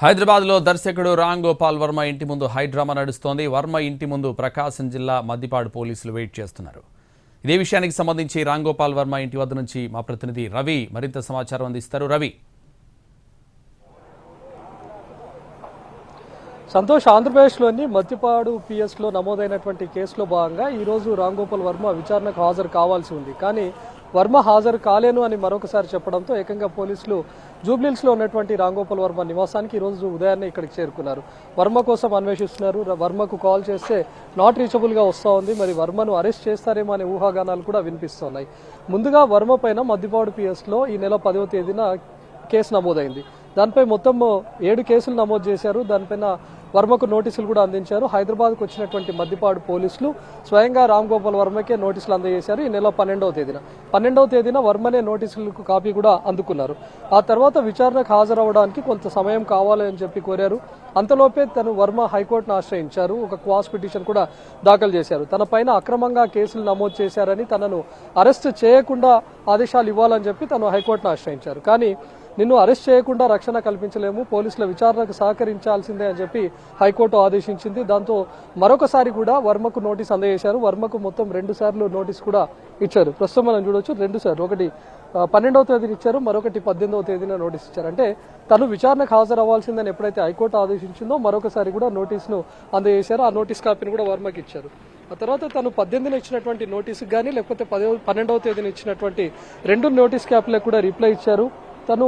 హైదరాబాద్లో దర్శకుడు రామ్ గోపాల్ వర్మ ఇంటి ముందు హైడ్రామా నడుస్తోంది. వర్మ ఇంటి ముందు ప్రకాశం జిల్లా మద్దిపాడు పోలీసులు వెయిట్ చేస్తున్నారు. ఇదే విషయానికి సంబంధించి రామ్ గోపాల్ వర్మ ఇంటి వద్ద నుంచి మా ప్రతినిధి రవి మరింత సమాచారం అందిస్తారు. రవి. సంతోష్, ఆంధ్రప్రదేశ్లోని మద్దిపాడు పిఎస్లో నమోదైనటువంటి కేసులో భాగంగా ఈరోజు రామ్ గోపాల్ వర్మ విచారణకు హాజరు కావాల్సి ఉంది. కానీ వర్మ హాజరు కాలేను అని మరొకసారి చెప్పడంతో ఏకంగా పోలీసులు జూబ్లీహిల్స్లో ఉన్నటువంటి రామ్ గోపాల్ వర్మ నివాసానికి ఈరోజు ఉదయాన్నే ఇక్కడికి చేరుకున్నారు. వర్మ కోసం అన్వేషిస్తున్నారు. వర్మకు కాల్ చేస్తే నాట్ రీచబుల్గా వస్తూ ఉంది. మరి వర్మను అరెస్ట్ చేస్తారేమో అనే ఊహాగానాలు కూడా వినిపిస్తున్నాయి. ముందుగా వర్మ పైన మద్దిపాడు పిఎస్లో ఈ నెల 10వ తేదీన కేసు నమోదైంది. దానిపై మొత్తం 7 కేసులు నమోదు చేశారు. దానిపైన వర్మకు నోటీసులు కూడా అందించారు. హైదరాబాద్కు వచ్చినటువంటి మద్దిపాడు పోలీసులు స్వయంగా రామ్ గోపాల్ వర్మకే నోటీసులు అందజేశారు. ఈ నెల 12వ తేదీన వర్మనే నోటీసులకు కాపీ కూడా అందుకున్నారు. ఆ తర్వాత విచారణకు హాజరవడానికి కొంత సమయం కావాలని చెప్పి కోరారు. అంతలోపే వర్మ హైకోర్టును ఆశ్రయించారు. ఒక క్వాస్ పిటిషన్ కూడా దాఖలు చేశారు. తన పైన అక్రమంగా కేసులు నమోదు చేశారని, తనను అరెస్ట్ చేయకుండా ఆదేశాలు ఇవ్వాలని చెప్పి తను హైకోర్టును ఆశ్రయించారు. కానీ నిన్ను అరెస్ట్ చేయకుండా రక్షణ కల్పించలేము, పోలీసుల విచారణకు సహకరించాల్సిందే అని చెప్పి హైకోర్టు ఆదేశించింది. దాంతో మరొకసారి కూడా వర్మకు నోటీస్ అందజేశారు. వర్మకు మొత్తం 2 సార్లు నోటీస్ కూడా ఇచ్చారు. ప్రస్తుతం మనం చూడొచ్చు 2 సార్లు, ఒకటి 12వ తేదీన ఇచ్చారు, మరొకటి 18వ తేదీన నోటీస్ ఇచ్చారు. అంటే తను విచారణకు హాజరవ్వాల్సిందని ఎప్పుడైతే హైకోర్టు ఆదేశించిందో మరొకసారి కూడా నోటీసును అందజేశారు. ఆ నోటీస్ కాపీని కూడా వర్మకి ఇచ్చారు. ఆ తర్వాత తను 18న ఇచ్చినటువంటి నోటీసుకు కానీ లేకపోతే 12వ తేదీన ఇచ్చినటువంటి 2 నోటీస్ కాపీలకు కూడా రిప్లై ఇచ్చారు. తను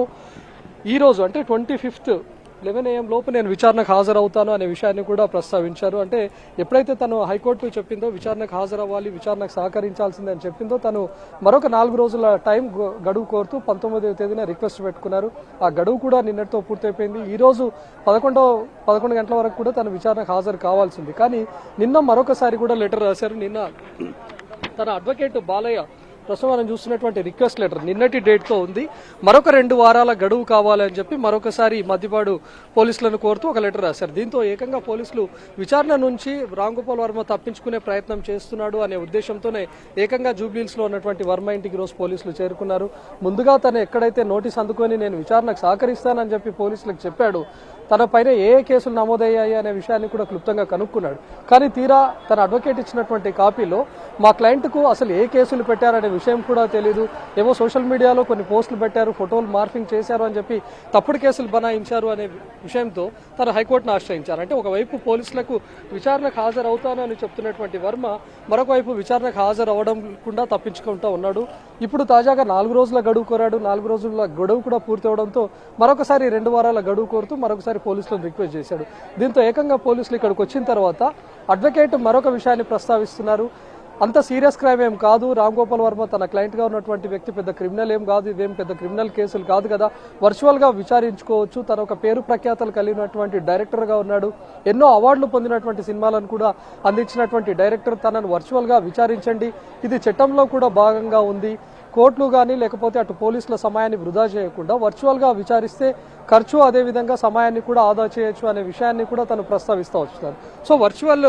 ఈరోజు అంటే 25th 11 AM లోపు నేను విచారణకు హాజరవుతాను అనే విషయాన్ని కూడా ప్రస్తావించారు. అంటే ఎప్పుడైతే తను హైకోర్టు చెప్పిందో విచారణకు హాజరవ్వాలి, విచారణకు సహకరించాల్సిందని చెప్పిందో తను మరొక 4 రోజుల టైం గడువు కోరుతూ 19వ తేదీన రిక్వెస్ట్ పెట్టుకున్నారు. ఆ గడువు కూడా నిన్నటితో పూర్తయిపోయింది. ఈరోజు 11 గంటల వరకు కూడా తను విచారణకు హాజరు కావాల్సింది. కానీ నిన్న మరొకసారి కూడా లెటర్ రాశారు. నిన్న తన అడ్వకేట్ బాలయ్య ప్రస్తుతం మనం చూస్తున్నటువంటి రిక్వెస్ట్ లెటర్ నిన్నటి డేట్తో ఉంది. మరొక 2 వారాల గడువు కావాలని చెప్పి మరొకసారి మద్దిపాడు పోలీసులను కోరుతూ ఒక లెటర్ రాశారు. దీంతో ఏకంగా పోలీసులు విచారణ నుంచి రామ్ గోపాల్ వర్మ తప్పించుకునే ప్రయత్నం చేస్తున్నాడు అనే ఉద్దేశంతోనే ఏకంగా జూబ్లీహిల్స్లో ఉన్నటువంటి వర్మ ఇంటికి రోజు పోలీసులు చేరుకున్నారు. ముందుగా తను ఎక్కడైతే నోటీస్ అందుకొని నేను విచారణకు సహకరిస్తానని చెప్పి పోలీసులకు చెప్పాడు, తన పైన ఏ కేసులు నమోదయ్యాయి అనే విషయాన్ని కూడా క్లుప్తంగా కనుక్కున్నాడు. కానీ తీరా తన అడ్వకేట్ ఇచ్చినటువంటి కాపీలో మా క్లయింట్కు అసలు ఏ కేసులు పెట్టారనే విషయం కూడా తెలియదు, ఏవో సోషల్ మీడియాలో కొన్ని పోస్టులు పెట్టారు, ఫోటోలు మార్ఫింగ్ చేశారు అని చెప్పి తప్పుడు కేసులు బనాయించారు అనే విషయంతో తన హైకోర్టును ఆశ్రయించారు. అంటే ఒకవైపు పోలీసులకు విచారణకు హాజరవుతాను అని చెప్తున్నటువంటి వర్మ మరొక వైపు విచారణకు హాజరవడంకుండా తప్పించుకుంటూ ఉన్నాడు. ఇప్పుడు తాజాగా 4 రోజుల గడువు కోరాడు. 4 రోజుల గడువు కూడా పూర్తి అవడంతో మరొకసారి 2 వారాల గడువు కోరుతూ మరొకసారి పోలీసులను రిక్వెస్ట్ చేశాడు. దీంతో ఏకంగా పోలీసులు ఇక్కడికి వచ్చిన తర్వాత అడ్వకేట్ మరొక విషయాన్ని ప్రస్తావిస్తున్నారు. అంత సీరియస్ క్రైమ్ ఏం కాదు, రామ్ గోపాల్ వర్మ తన క్లయింట్గా ఉన్నటువంటి వ్యక్తి పెద్ద క్రిమినల్ ఏం కాదు, ఇదేం పెద్ద క్రిమినల్ కేసులు కాదు కదా, వర్చువల్గా విచారించుకోవచ్చు. తన ఒక పేరు ప్రఖ్యాతలు కలిగినటువంటి డైరెక్టర్గా ఉన్నాడు, ఎన్నో అవార్డులు పొందినటువంటి సినిమాలను కూడా అందించినటువంటి డైరెక్టర్, తనను వర్చువల్గా విచారించండి, ఇది చట్టంలో కూడా భాగంగా ఉంది, కోర్టులు కానీ లేకపోతే అటు పోలీసుల సమయాన్ని వృధా చేయకుండా వర్చువల్గా విచారిస్తే ఖర్చు అదేవిధంగా సమయాన్ని కూడా ఆదా చేయొచ్చు అనే విషయాన్ని కూడా తను ప్రస్తావిస్తూ వస్తున్నారు. సో వర్చువల్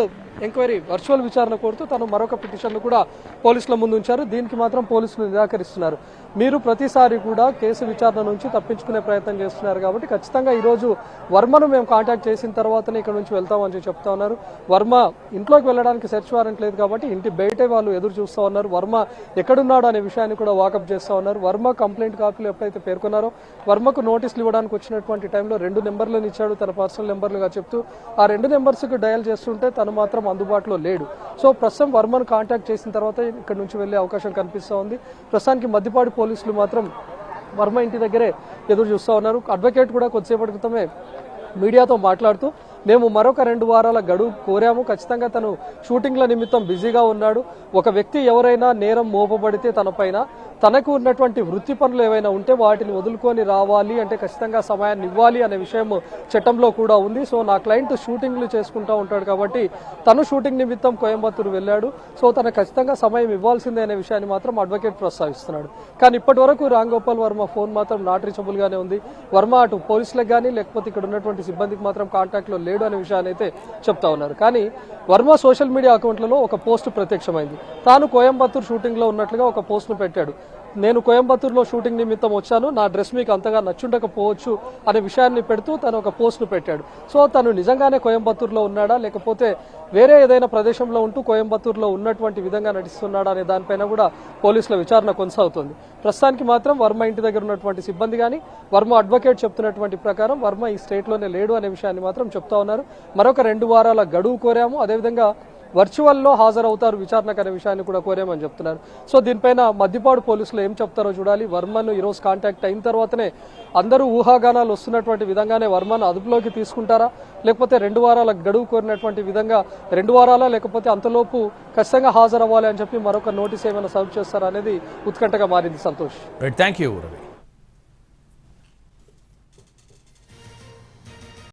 ఎంక్వైరీ, వర్చువల్ విచారణ కోరుతూ తను మరొక పిటిషన్ను కూడా పోలీసుల ముందు ఉంచారు. దీనికి మాత్రం పోలీసులు నిరాకరిస్తున్నారు. మీరు ప్రతిసారి కూడా కేసు విచారణ నుంచి తప్పించుకునే ప్రయత్నం చేస్తున్నారు కాబట్టి ఖచ్చితంగా ఈరోజు వర్మను మేము కాంటాక్ట్ చేసిన తర్వాతనే ఇక్కడ నుంచి వెళ్తామని చెప్తా ఉన్నారు. వర్మ ఇంట్లోకి వెళ్ళడానికి సెర్చ్ వారెంట్ లేదు కాబట్టి ఇంటి బయటే వాళ్ళు ఎదురు చూస్తూ ఉన్నారు. వర్మ ఎక్కడున్నాడు అనే విషయాన్ని కూడా వాకప్ చేస్తూ ఉన్నారు. వర్మ కంప్లైంట్ కాపీలు ఎప్పుడైతే పేర్కొన్నారో వర్మకు నోటీసులు ఇవ్వడానికి వచ్చినటువంటి టైంలో 2 నెంబర్లను ఇచ్చాడు తన పర్సనల్ నెంబర్లుగా చెప్తూ. ఆ 2 నెంబర్స్కి డయల్ చేస్తుంటే తను మాత్రం అందుబాటులో లేడు. సో ప్రస్తుతం వర్మను కాంటాక్ట్ చేసిన తర్వాత ఇక్కడ నుంచి వెళ్లే అవకాశం కనిపిస్తూ ఉంది. ప్రస్తుతానికి మద్దిపాడు పోలీసులు మాత్రం వర్మ ఇంటి దగ్గరే ఎదురు చూస్తూ ఉన్నారు. అడ్వకేట్ కూడా కొద్దిసేపటి క్రితమే మీడియాతో మాట్లాడుతూ మేము మరొక 2 వారాల గడువు కోరాము, ఖచ్చితంగా తను షూటింగ్ల నిమిత్తం బిజీగా ఉన్నాడు, ఒక వ్యక్తి ఎవరైనా నేరం మోపబడితే తనపైన తనకు ఉన్నటువంటి వృత్తి పనులు ఏవైనా ఉంటే వాటిని వదులుకొని రావాలి అంటే ఖచ్చితంగా సమయాన్ని ఇవ్వాలి అనే విషయం చట్టంలో కూడా ఉంది. సో నా క్లయింట్ షూటింగ్లు చేసుకుంటూ ఉంటాడు కాబట్టి తను షూటింగ్ నిమిత్తం కోయంబత్తూరు వెళ్ళాడు, సో తనకు ఖచ్చితంగా సమయం ఇవ్వాల్సిందే అనే విషయాన్ని మాత్రం అడ్వకేట్ ప్రస్తావిస్తున్నాడు. కానీ ఇప్పటి వరకు రామ్ గోపాల్ వర్మ ఫోన్ మాత్రం నాట్ రీచబుల్గానే ఉంది. వర్మ అటు పోలీసులకు కానీ లేకపోతే ఇక్కడ ఉన్నటువంటి సిబ్బందికి మాత్రం కాంటాక్ట్లో లేడు అనే విషయాన్ని అయితే చెప్తా ఉన్నారు. కానీ వర్మ సోషల్ మీడియా అకౌంట్లలో ఒక పోస్ట్ ప్రత్యక్షమైంది. తాను కోయంబత్తూరు షూటింగ్లో ఉన్నట్లుగా ఒక పోస్ట్ను పెట్టాడు. నేను కోయంబత్తూరులో షూటింగ్ నిమిత్తం వచ్చాను, నా డ్రెస్ మీకు అంతగా నచ్చుండకపోవచ్చు అనే విషయాన్ని పెడుతూ తను ఒక పోస్ట్ను పెట్టాడు. సో తను నిజంగానే కోయంబత్తూరులో ఉన్నాడా లేకపోతే వేరే ఏదైనా ప్రదేశంలో ఉంటూ కోయంబత్తూరులో ఉన్నటువంటి విధంగా నటిస్తున్నాడా అనే దానిపైన కూడా పోలీసుల విచారణ కొనసాగుతుంది. ప్రస్తుతానికి మాత్రం వర్మ ఇంటి దగ్గర ఉన్నటువంటి సిబ్బంది కానీ వర్మ అడ్వకేట్ చెప్తున్నటువంటి ప్రకారం వర్మ ఈ స్టేట్లోనే లేడు అనే విషయాన్ని మాత్రం చెప్తా ఉన్నారు. మరొక 2 వారాల గడువు కోరాము, అదేవిధంగా వర్చువల్లో హాజరవుతారు విచారణకు అనే విషయాన్ని కూడా కోరామని చెప్తున్నారు. సో దీనిపైన మద్దిపాడు పోలీసులు ఏం చెప్తారో చూడాలి. వర్మను ఈరోజు కాంటాక్ట్ అయిన తర్వాతనే అందరూ ఊహాగానాలు వస్తున్నటువంటి విధంగానే వర్మను అదుపులోకి తీసుకుంటారా, లేకపోతే 2 వారాల గడువు కోరినటువంటి విధంగా 2 వారాల లేకపోతే అంతలోపు ఖచ్చితంగా హాజరవ్వాలి అని చెప్పి మరొక నోటీస్ ఏమైనా సర్వ్ చేస్తారా అనేది ఉత్కంఠగా మారింది. సంతోష్. Thank you Ravi.